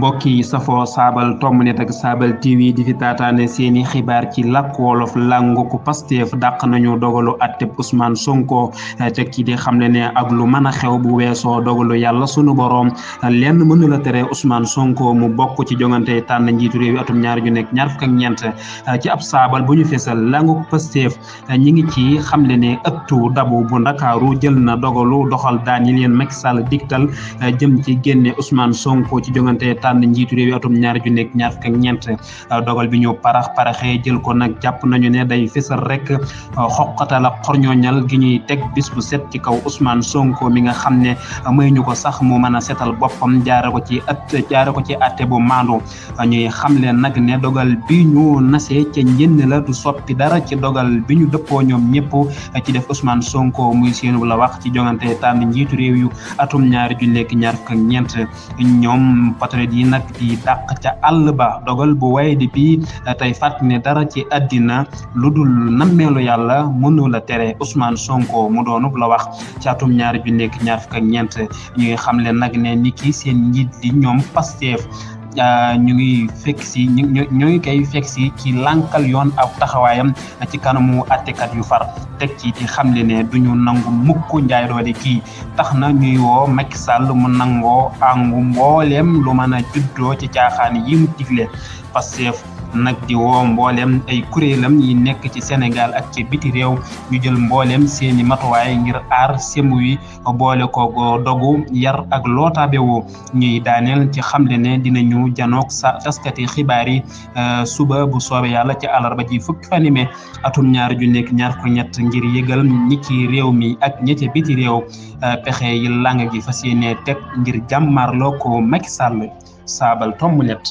mbokk yi safoo saabal tomb net ak saabal TV di fi taataane seeni xibaar ci làkk wolof làngu ko Pastef dàq nañu dogalu atteb Ousmane Sonko teg ci di xam ne ak lu mën a xew bu weesoo dogalu yàlla sunu boroom lenn mënu la tere Ousmane Sonko mu bokk ci jongante tànn njiitu réew yi atum ñaar fukk ak ñeent ci ab saabal bu ñu fesal làngu ko Pastef ñi ngi ci xam ne ëttu dabu bu Ndakaaru jël na dogalu doxal daan yi leen Macky Sall digtal jëm ci génne Ousmane Sonko ci jongante tànn njiitu réew yi atum ñaar fukk ak ñeent dogal bi ñu paraxee jël ko nag jàpp nañu ne day fësal rek xoqatal ak xorñooñal gi ñuy teg bis bu set ci kaw Ousmane Sonko mi nga xam ne may ñu ko sax mu mën a setal boppam jaare ko ci atte bu maandu ñuy xam leen nag ne dogal bi ñu nasee ca njënn la du soppi dara ci dogal bi ñu dëppoo ñoom ñëpp ci def Ousmane Sonko muy seenu la wax ci jongante tànn njiitu réew yu atum ñaar fukk ak ñeent ñoom patriote yi nag di dàq ca àll ba dogal bu waaye di bii tey fàtt ne dara ci àddina lu dul nammeelu yàlla mënu la tere Ousmane Sonko mu doonub la wax ci atum ñaar fukk ak ñeent ñuy xam leen nag ne ni ki seen njiit li ñoom Pastef ñu ngi koy fekk si ci lànkal yoon ak taxawaayam ci kanamu attekat yu far teg ci di xam le ne duñu nangu mukk njaay doole kii tax na ñuy woo Macky Sall mu nangoo àngu mbooleem lu mën a juddoo ci caaxaan yi mu digle Pastef nag di woo mbooleem ay kuréelam yi nekk ci Sénégal ak ci biti réew ñu jël mbooleem seeni matuwaay ngir aar semu wi boole ko dogu yar ak lootaabewu ñuy daaneel ci xamle ne dinañu janook sa taskati xibaar yi suba bu soobee yàlla ci àllarba ji fukki fan mai atum ñaar fukk ñett ngir yëgal ñi ci réew mi ak ñi ci biti réew pexe yi lang gi fas yéene teg ngir jàmmarloo ko Macky Sall saabal tomb net